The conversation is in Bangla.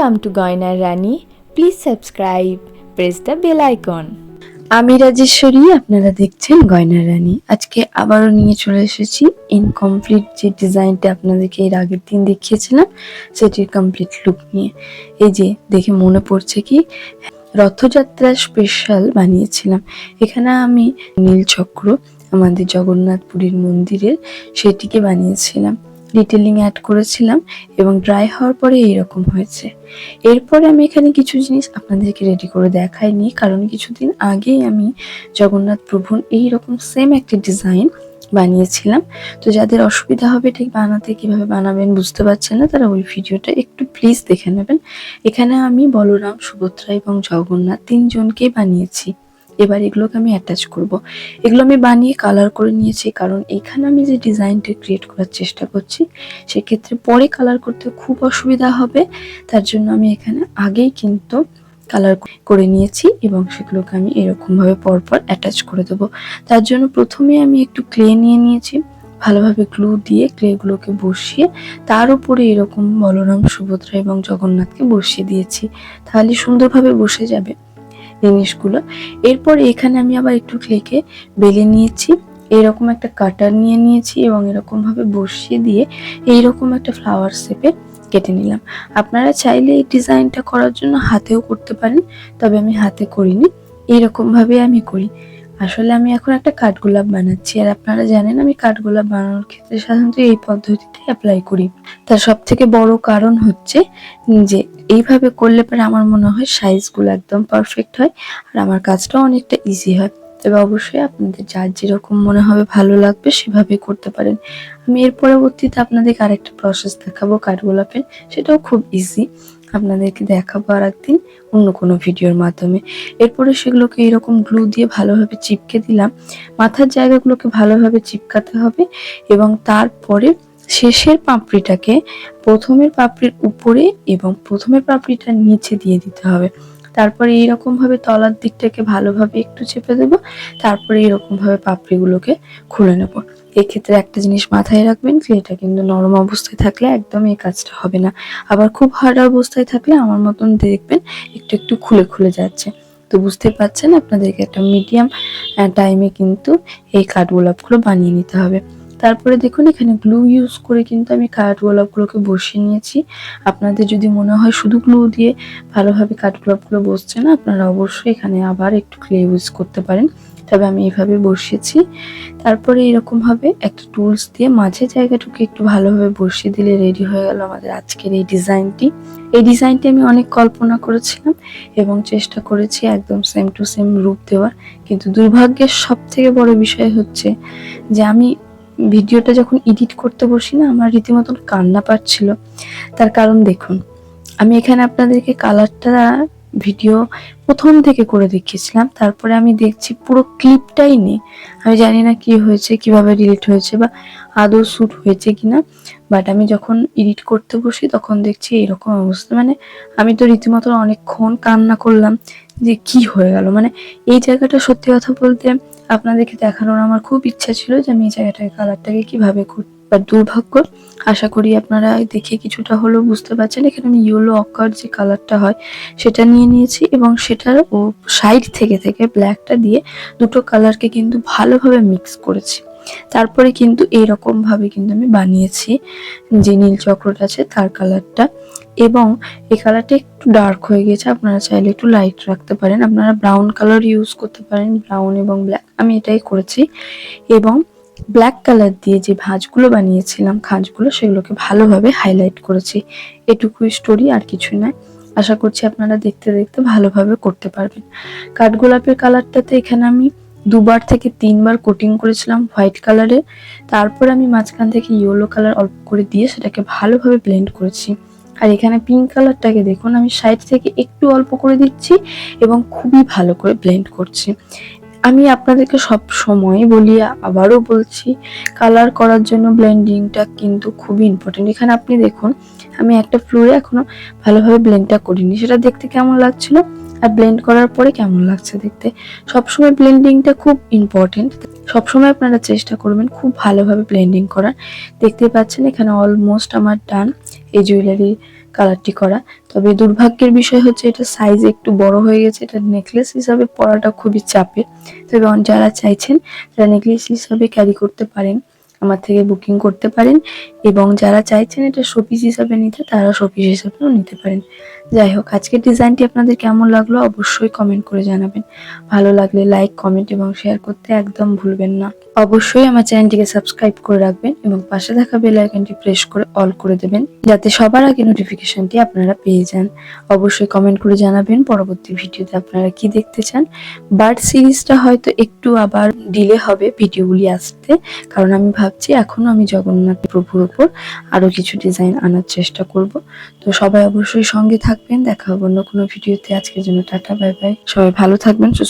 Welcome to গয়নার রানী. Please subscribe. Press the bell icon. আমি রাজেশ্বরী, আপনারা দেখছেন গয়নার রানী। আজকে আবারও নিয়ে চলে এসেছি ইনকমপ্লিট যে ডিজাইনটা আপনাদেরকে এর আগের দিন দেখিয়েছিলাম সেটির কমপ্লিট লুক নিয়ে। এই যে দেখে মনে পড়ছে কি রথযাত্রা স্পেশাল বানিয়েছিলাম। এখানে আমি নীল চক্র আমাদের জগন্নাথ পুরীর মন্দিরের সেটিকে বানিয়েছিলাম, ডিটেলিং অ্যাড করেছিলাম এবং ড্রাই হওয়ার পরে এইরকম হয়েছে। এরপরে আমি এখানে কিছু জিনিস আপনাদেরকে রেডি করে দেখাইনি, কারণ কিছুদিন আগেই আমি জগন্নাথ প্রভুর এইরকম সেম একটা ডিজাইন বানিয়েছিলাম। তো যাদের অসুবিধা হবে ঠিক বানাতে, কিভাবে বানাবেন বুঝতে পারছেন না, তারা ওই ভিডিওটা একটু প্লিজ দেখে নেবেন। এখানে আমি বলরাম, সুভদ্রা এবং জগন্নাথ তিনজনকেই বানিয়েছি। এবার এগুলোকে আমি অ্যাটাচ করব। এগুলো আমি বানিয়ে কালার করে নিয়েছি, কারণ এখানে আমি যে ডিজাইনটা ক্রিয়েট করার চেষ্টা করছি সেক্ষেত্রে পরে কালার করতে খুব অসুবিধা হবে। তার জন্য আমি এখানে আগেই কিন্তু কালার করে নিয়েছি এবং সেগুলোকে আমি এরকমভাবে পরপর অ্যাটাচ করে দেবো। তার জন্য প্রথমে আমি একটু ক্লে নিয়ে নিয়েছি, ভালোভাবে গ্লু দিয়ে ক্লেগুলোকে বসিয়ে তার উপরে এরকম বলরাম, সুভদ্রা এবং জগন্নাথকে বসিয়ে দিয়েছি। তাহলে সুন্দরভাবে বসে যাবে জিনিসগুলো। এরপরে এখানে আমি আবার একটু ক্লেকে বেলে নিয়েছি, এরকম একটা কাটার নিয়ে নিয়েছি এবং এরকম ভাবে বসিয়ে দিয়ে এইরকম একটা ফ্লাওয়ার শেপে কেটে নিলাম। আপনারা চাইলে এই ডিজাইনটা করার জন্য হাতেও করতে পারেন, তবে আমি হাতে করিনি, এইরকম ভাবে আমি করি। আসলে আমি এখন একটা কাঠগোলাপ বানাচ্ছি, আর আপনারা জানেন আমি কাঠগোলাপ বানানোর ক্ষেত্রে সাধারণত এই পদ্ধতিতে অ্যাপ্লাই করি। তার সব থেকে বড় কারণ হচ্ছে যে এইভাবে করলে পরে আমার মনে হয় সাইজগুলো একদম পারফেক্ট হয় আর আমার কাজটাও অনেকটা ইজি হয়। তবে অবশ্যই আপনাদের যার যেরকম মনে হবে ভালো লাগবে সেভাবে করতে পারেন। আমি এর পরবর্তীতে আপনাদেরকে আরেকটা প্রসেস দেখাবো কাঠগোলাপের, সেটাও খুব ইজি, আপনাদেরকে দেখাবো আর একদিন অন্য কোনো ভিডিওর মাধ্যমে। এরপরে সেগুলোকে এরকম গ্লু দিয়ে ভালোভাবে চিপকে দিলাম। মাথার জায়গাগুলোকে ভালোভাবে চিপকাতে হবে এবং তারপরে শেষের পাপড়িটাকে প্রথমের পাপড়ির উপরে এবং প্রথমের পাপড়িটার নিচে দিয়ে দিতে হবে। তারপরে এইরকম ভাবে তলার দিকটাকে ভালোভাবে একটু চেপে দেবো, তারপরে এরকম ভাবে পাপড়িগুলোকে খুলে নেব। এক্ষেত্রে একটা জিনিস মাথায় রাখবেন, ক্লেটা কিন্তু নরম অবস্থায় থাকলে একদম এই কাজটা হবে না, আবার খুব হার্ড অবস্থায় থাকলে আমার মতন দেখবেন একটু একটু খুলে খুলে যাচ্ছে। তো বুঝতে পারছেন আপনাদেরকে একটা মিডিয়াম টাইমে কিন্তু এই কাঠগোলাপগুলো বানিয়ে নিতে হবে। তারপরে দেখুন এখানে গ্লু ইউজ করে কিন্তু আমি কাঠগোলাপগুলোকে বসিয়ে নিয়েছি। আপনাদের যদি মনে হয় শুধু গ্লু দিয়ে ভালোভাবে কাঠগোলাপগুলো বসছে না, আপনারা অবশ্যই এখানে আবার একটু ক্লে ইউজ করতে পারেন, তবে আমি এইভাবে বসিয়েছি। তারপরে এরকম ভাবে একটা টুলস দিয়ে মাঝে জায়গাটুকু একটু ভালোভাবে বসিয়ে দিলে রেডি হয়ে গেল আমাদের আজকের এই ডিজাইনটি। এই ডিজাইনটি আমি অনেক কল্পনা করেছিলাম এবং চেষ্টা করেছি একদম সেম টু সেম রূপ দেওয়ার, কিন্তু দুর্ভাগ্যের সব থেকে বড় বিষয় হচ্ছে যে আমি ভিডিওটা যখন এডিট করতে বসি না, আমার রীতিমতন কান্না পাচ্ছিল। তার কারণ দেখুন, আমি এখানে আপনাদেরকে কালারটা ভিডিও প্রথম থেকে করে দেখিয়েছিলাম, তারপরে আমি দেখছি পুরো ক্লিপটাই নেই। আমি জানি না কি হয়েছে, কিভাবে ডিলিট হয়েছে বা আদৌ শ্যুট হয়েছে কিনা, বাট আমি যখন এডিট করতে বসি তখন দেখছি এরকম অবস্থা। মানে আমি তো রীতিমতো অনেকক্ষণ কান্না করলাম যে কি হয়ে গেল। মানে এই জায়গাটা সত্যি কথা বলতে আপনাদেরকে দেখানোর আমার খুব ইচ্ছা ছিল যে আমি এই জায়গাটাকে কালারটাকে কিভাবে করব, বাট দুর্ভাগ্য, আশা করি আপনারা দেখে কিছুটা হলেও বুঝতে পারছেন। এখানে আমি ইয়েলো অকার যে কালারটা হয় সেটা নিয়ে নিয়েছি এবং সেটার ও সাইড থেকে থেকে ব্ল্যাকটা দিয়ে দুটো কালারকে কিন্তু ভালোভাবে মিক্স করেছি। তারপরে কিন্তু এইরকম ভাবে কিন্তু আমি বানিয়েছি যে নীল চক্রটা আছে তার কালারটা, এবং এই কালারটা একটু ডার্ক হয়ে গেছে, আপনারা চাইলে একটু লাইট রাখতে পারেন, আপনারা ব্রাউন কালার ইউজ করতে পারেন, ব্রাউন এবং ব্ল্যাক, আমি এটাই করেছি। এবং ব্ল্যাক কালার দিয়ে যে ভাঁজগুলো বানিয়েছিলাম খাঁজগুলো, সেগুলোকে ভালোভাবে হাইলাইট করেছি। এটুকুই স্টোরি, আর কিছু নয়। আশা করছি আপনারা দেখতে দেখতে ভালোভাবে করতে পারবেন। কাঠগোলাপের কালারটাতে এখানে আমি 2বার থেকে 3বার কোটিং করেছিলাম হোয়াইট কালারে, তারপর আমি মাঝখান থেকে ইয়েলো কালার অল্প করে দিয়ে সেটাকে ভালোভাবে ব্লেন্ড করেছি। আর এখানে পিঙ্ক কালারটাকে দেখুন আমি সাইড থেকে একটু অল্প করে দিচ্ছি এবং খুবই ভালো করে ব্লেন্ড করছি। আমি আপনাদেরকে সব সময় বলি, আবারও বলছি, কালার করার জন্য ব্লেন্ডিংটা কিন্তু খুবই ইম্পর্টেন্ট। এখানে আপনি দেখুন আমি একটা ফ্লোরে এখনো ভালোভাবে ব্লেন্ডটা করিনি, সেটা দেখতে কেমন লাগছিল আর ব্লেন্ড করার পরে কেমন লাগছে দেখতে। সবসময় ব্লেন্ডিংটা খুব ইম্পর্টেন্ট, সবসময় আপনারা চেষ্টা করবেন খুব ভালোভাবে ব্লেন্ডিং করার। দেখতে পাচ্ছেন এখানে অলমোস্ট আমার ডান এই জুয়েলারি কালারটি করা। তবে দুর্ভাগ্যের বিষয় হচ্ছে এটা সাইজ একটু বড় হয়ে গেছে, এটা নেকলেস হিসাবে পরাটা খুবই চাপের। তবে যারা চাইছেন তারা নেকলেস হিসাবে ক্যারি করতে পারেন, আমার থেকে বুকিং করতে পারেন, এবং যারা চাইছেন এটা শোপিস হিসাবে নিতে তারা শোপিস হিসাবেও নিতে পারেন। যাই হোক, আজকের ডিজাইনটি আপনাদের কেমন লাগলো অবশ্যই কমেন্ট করে জানাবেন। ভালো লাগলে লাইক, কমেন্ট এবং শেয়ার করতে একদম ভুলবেন না। অবশ্যই আমার চ্যানেলটিকে সাবস্ক্রাইব করে রাখবেন এবং পাশে থাকা বেল আইকনটি প্রেস করে অল করে দেবেন, যাতে সবার আগে নোটিফিকেশনটি আপনারা পেয়ে যান। অবশ্যই কমেন্ট করে জানাবেন পরবর্তী ভিডিওতে আপনারা কি দেখতে চান। বার্ড সিরিজটা হয়তো একটু আবার ডিলে হবে ভিডিওগুলি আসতে, কারণ আমি ভাবছি এখনো আমি জগন্নাথ প্রভুর ওপর আরো কিছু ডিজাইন আনার চেষ্টা করব। তো সবাই অবশ্যই সঙ্গে থাকবেন, দেখা হবে অন্য কোনো ভিডিওতে। আজকের জন্য টাটা, বাই বাই। সবাই ভালো থাকবেন, সুস্থ